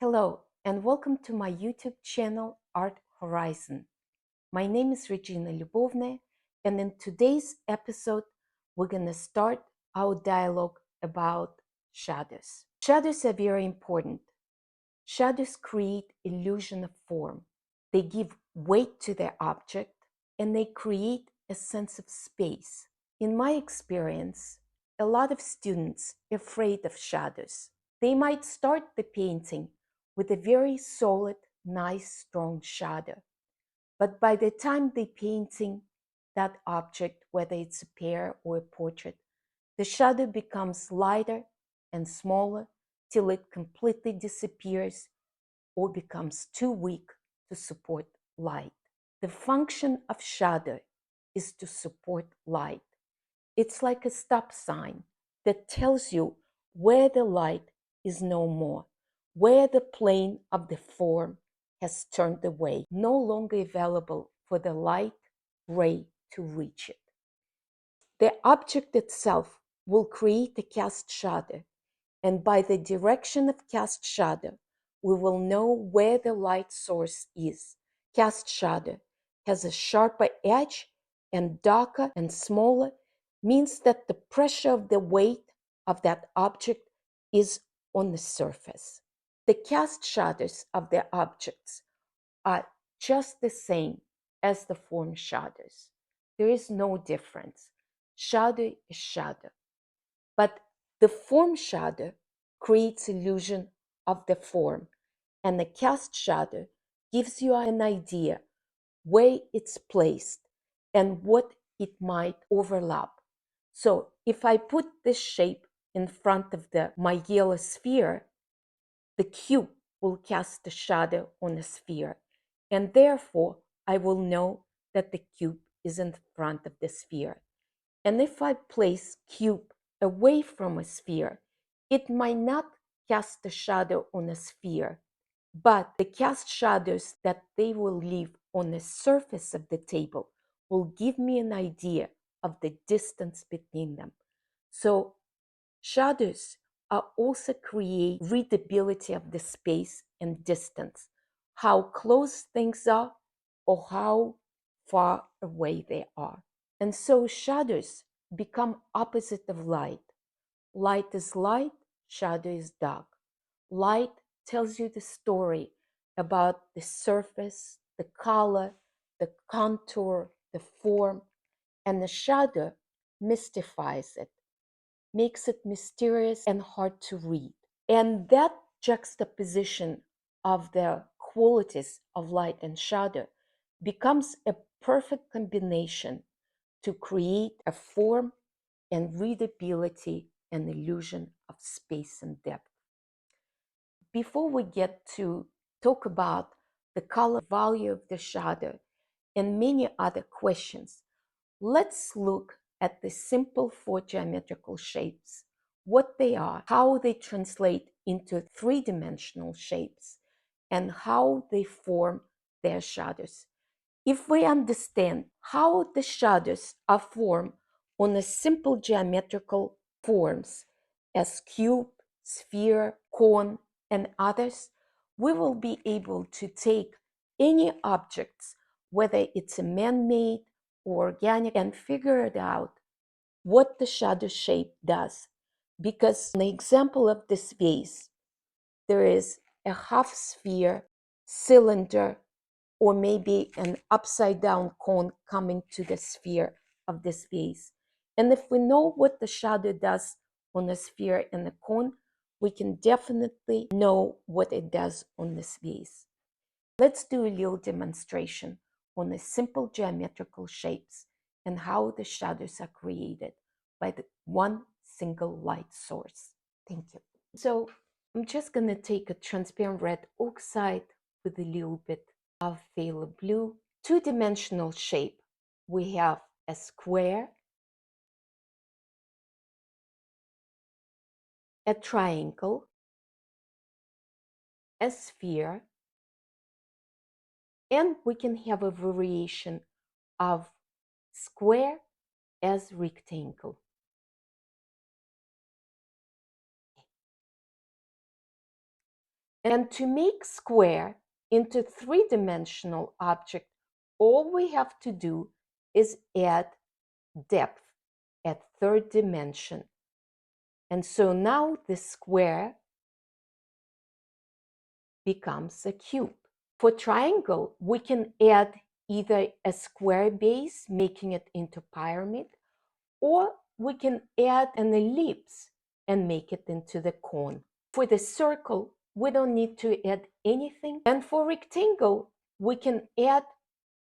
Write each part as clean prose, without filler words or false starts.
Hello, and welcome to my YouTube channel, Art Horizon. My name is Regina Lubovna, and in today's episode, we're going to start our dialogue about shadows. Shadows are very important. Shadows create illusion of form. They give weight to their object, and they create a sense of space. In my experience, a lot of students are afraid of shadows. They might start the painting with a very solid, nice, strong shadow. But by the time they're painting that object, whether it's a pear or a portrait, the shadow becomes lighter and smaller till it completely disappears or becomes too weak to support light. The function of shadow is to support light. It's like a stop sign that tells you where the light is no more, where the plane of the form has turned away, no longer available for the light ray to reach it. The object itself will create a cast shadow, and by the direction of cast shadow, we will know where the light source is. Cast shadow has a sharper edge and darker and smaller, means that the pressure of the weight of that object is on the surface. The cast shadows of the objects are just the same as the form shadows. There is no difference. Shadow is shadow. But the form shadow creates illusion of the form, and the cast shadow gives you an idea where it's placed and what it might overlap. So if I put this shape in front of my yellow sphere, the cube will cast a shadow on the sphere, and therefore I will know that the cube is in front of the sphere. And if I place cube away from a sphere, it might not cast a shadow on a sphere, but the cast shadows that they will leave on the surface of the table will give me an idea of the distance between them. So shadows are also create readability of the space and distance, how close things are or how far away they are. And so shadows become opposite of light. Light is light, shadow is dark. Light tells you the story about the surface, the color, the contour, the form, and the shadow mystifies it, makes it mysterious and hard to read. And that juxtaposition of the qualities of light and shadow becomes a perfect combination to create a form and readability and illusion of space and depth. Before we get to talk about the color value of the shadow and many other questions, let's look at the simple four geometrical shapes, what they are, how they translate into three-dimensional shapes, and how they form their shadows. If we understand how the shadows are formed on a simple geometrical forms as cube, sphere, cone, and others, we will be able to take any objects, whether it's a man-made or organic, and figure it out what the shadow shape does. Because in the example of this vase, there is a half sphere, cylinder, or maybe an upside down cone coming to the sphere of this vase. And if we know what the shadow does on the sphere and the cone, we can definitely know what it does on this vase. Let's do a little demonstration on the simple geometrical shapes and how the shadows are created by the one single light source. Thank you. So I'm just going to take a transparent red oxide with a little bit of phthalo blue. Two-dimensional shape. We have a square, a triangle, a sphere, and we can have a variation of square as rectangle. And to make square into three-dimensional object, all we have to do is add depth at third dimension. And so now the square becomes a cube. For triangle, we can add either a square base, making it into pyramid, or we can add an ellipse and make it into the cone. For the circle, we don't need to add anything. And for rectangle, we can add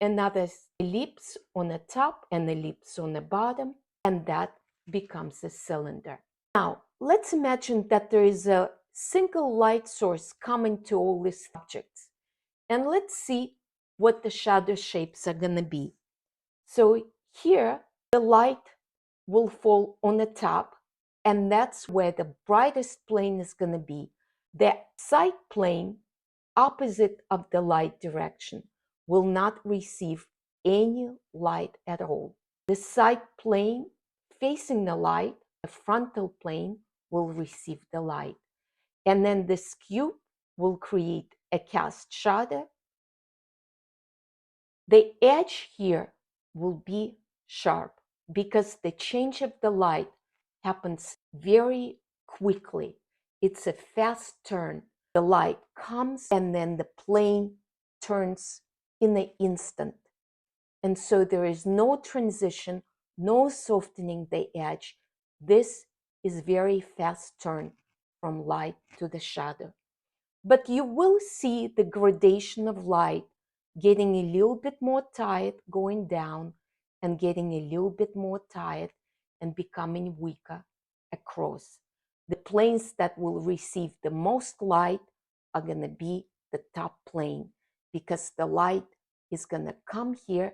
another ellipse on the top and ellipse on the bottom, and that becomes a cylinder. Now, let's imagine that there is a single light source coming to all these objects. And let's see what the shadow shapes are going to be. So here, the light will fall on the top, and that's where the brightest plane is going to be. The side plane, opposite of the light direction, will not receive any light at all. The side plane facing the light, the frontal plane, will receive the light. And then this cube will create a cast shadow. The edge here will be sharp because the change of the light happens very quickly. It's a fast turn. The light comes and then the plane turns in an instant. And so there is no transition, no softening the edge. This is very fast turn from light to the shadow. But you will see the gradation of light getting a little bit more tight going down and getting a little bit more tight and becoming weaker across. The planes that will receive the most light are going to be the top plane because the light is going to come here.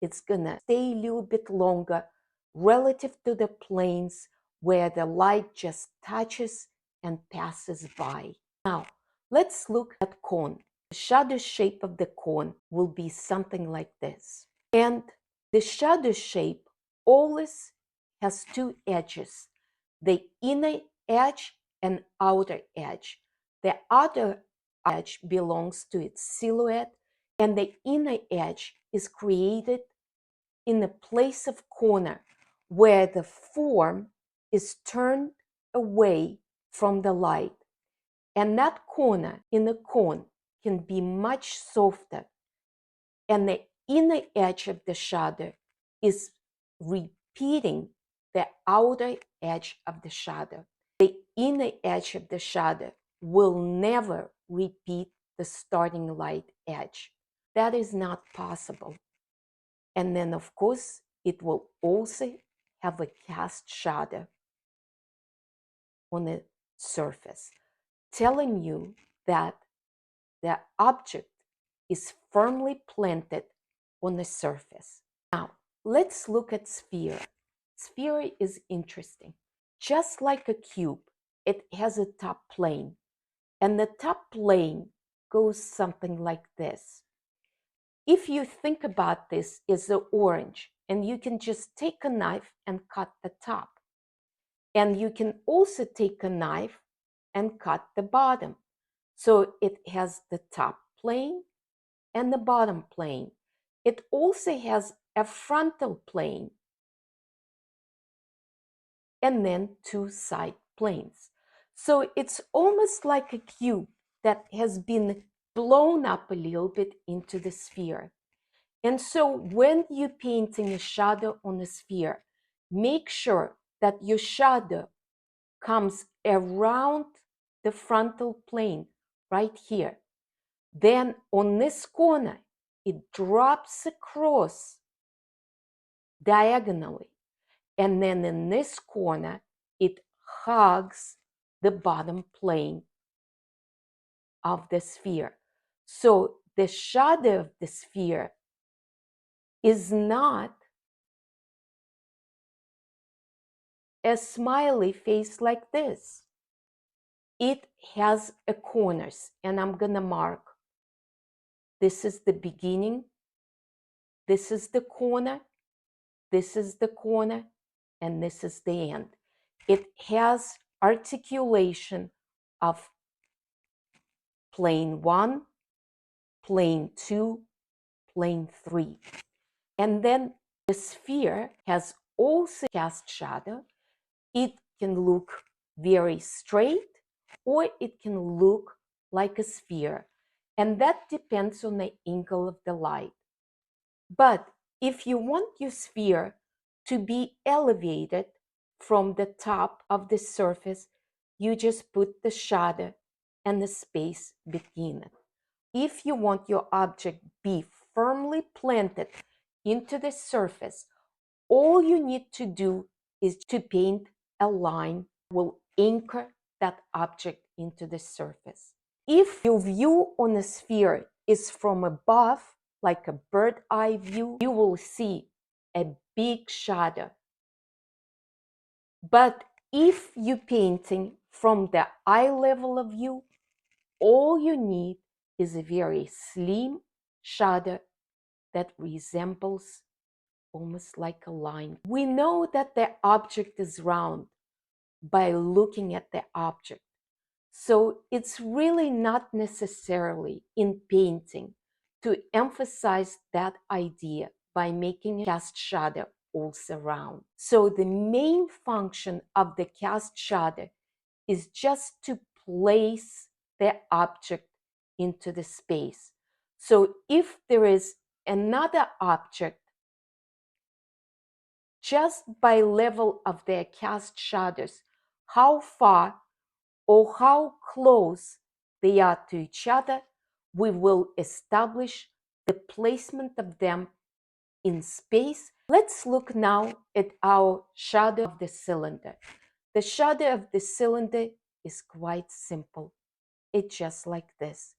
It's going to stay a little bit longer relative to the planes where the light just touches and passes by. Now, let's look at cone. The shadow shape of the cone will be something like this. And the shadow shape always has two edges, the inner edge and outer edge. The outer edge belongs to its silhouette, and the inner edge is created in the place of corner where the form is turned away from the light. And that corner in the cone can be much softer. And the inner edge of the shadow is repeating the outer edge of the shadow. The inner edge of the shadow will never repeat the starting light edge. That is not possible. And then, of course, it will also have a cast shadow on the surface, telling you that the object is firmly planted on the surface. Now, let's look at sphere. Sphere is interesting. Just like a cube, it has a top plane, and the top plane goes something like this. If you think about this as an orange, and you can just take a knife and cut the top. And you can also take a knife and cut the bottom. So it has the top plane and the bottom plane. It also has a frontal plane and then two side planes. So it's almost like a cube that has been blown up a little bit into the sphere. And so when you're painting a shadow on a sphere, make sure that your shadow comes around the frontal plane right here. Then on this corner, it drops across diagonally. And then in this corner, it hugs the bottom plane of the sphere. So the shadow of the sphere is not a smiley face like this. It has a corners, and I'm gonna mark. This is the beginning, this is the corner, this is the corner, and this is the end. It has articulation of plane 1, plane 2, plane 3. And then the sphere has also cast shadow. It can look very straight or it can look like a sphere. And that depends on the angle of the light. But if you want your sphere to be elevated from the top of the surface, you just put the shadow and the space between it. If you want your object be firmly planted into the surface, all you need to do is to paint a line that will anchor that object into the surface. If your view on a sphere is from above, like a bird eye view, you will see a big shadow. But if you're painting from the eye level of view, all you need is a very slim shadow that resembles almost like a line. We know that the object is round by looking at the object. So it's really not necessarily in painting to emphasize that idea by making a cast shadow also round. So the main function of the cast shadow is just to place the object into the space. So if there is another object, just by level of their cast shadows, how far or how close they are to each other, we will establish the placement of them in space. Let's look now at our shadow of the cylinder. The shadow of the cylinder is quite simple. It's just like this.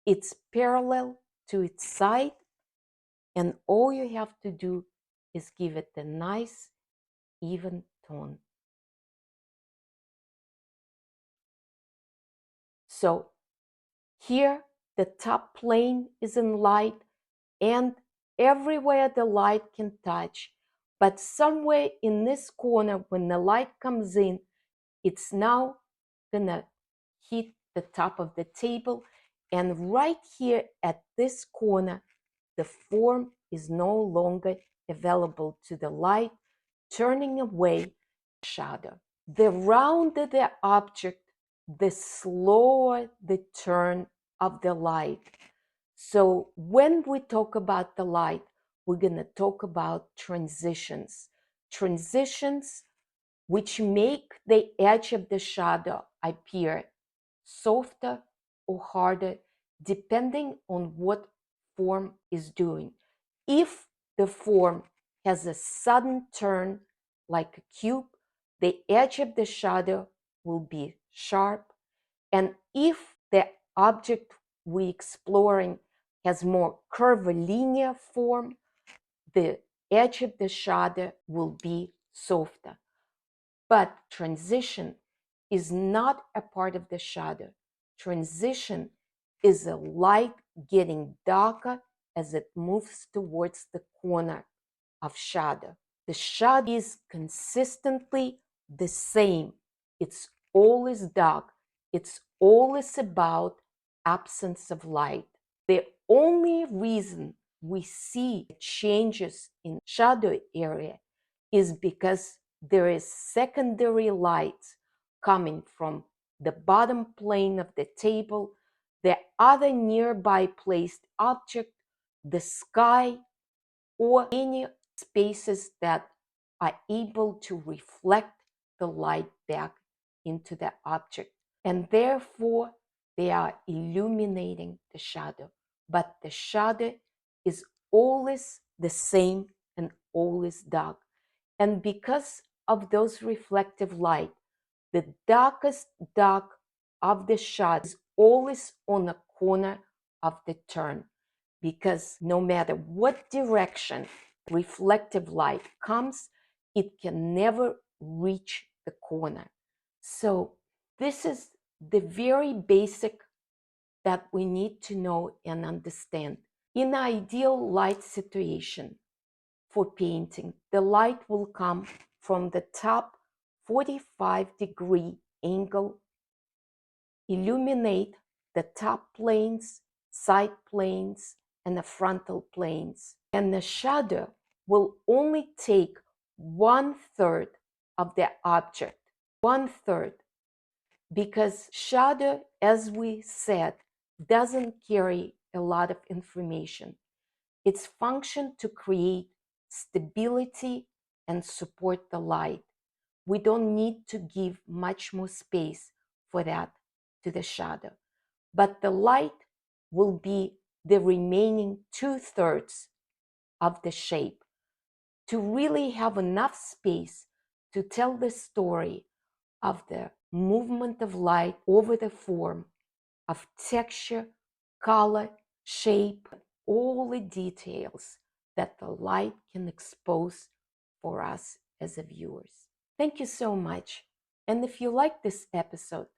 It's parallel to its side, and all you have to do is give it a nice, even tone. So here, the top plane is in light, and everywhere the light can touch. But somewhere in this corner, when the light comes in, it's now gonna hit the top of the table. And right here at this corner, the form is no longer available to the light, turning away shadow. The rounder the object, the slower the turn of the light. So when we talk about the light, we're going to talk about transitions. Transitions which make the edge of the shadow appear softer or harder depending on what form is doing. If the form has a sudden turn like a cube, the edge of the shadow will be sharp. And if the object we're exploring has more curvilinear form, the edge of the shadow will be softer. But transition is not a part of the shadow. Transition is a light getting darker as it moves towards the corner of shadow. The shadow is consistently the same. It's always dark. It's always about absence of light. The only reason we see changes in shadow area is because there is secondary light coming from the bottom plane of the table, the other nearby placed object, the sky, or any spaces that are able to reflect the light back into the object. And therefore, they are illuminating the shadow. But the shadow is always the same and always dark. And because of those reflective light, the darkest dark of the shadow is always on the corner of the turn, because no matter what direction reflective light comes, it can never reach the corner. So this is the very basic that we need to know and understand. In an ideal light situation for painting, the light will come from the top 45-degree angle, illuminate the top planes, side planes, and the frontal planes. And the shadow will only take 1/3 of the object, 1/3, because shadow, as we said, doesn't carry a lot of information. Its function to create stability and support the light. We don't need to give much more space for that to the shadow. But the light will be the remaining 2/3 of the shape to really have enough space to tell the story of the movement of light over the form, of texture, color, shape, all the details that the light can expose for us as a viewers. Thank you so much. And if you like this episode,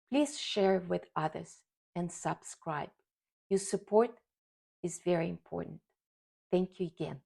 please share with others and subscribe. Your support is very important. Thank you again.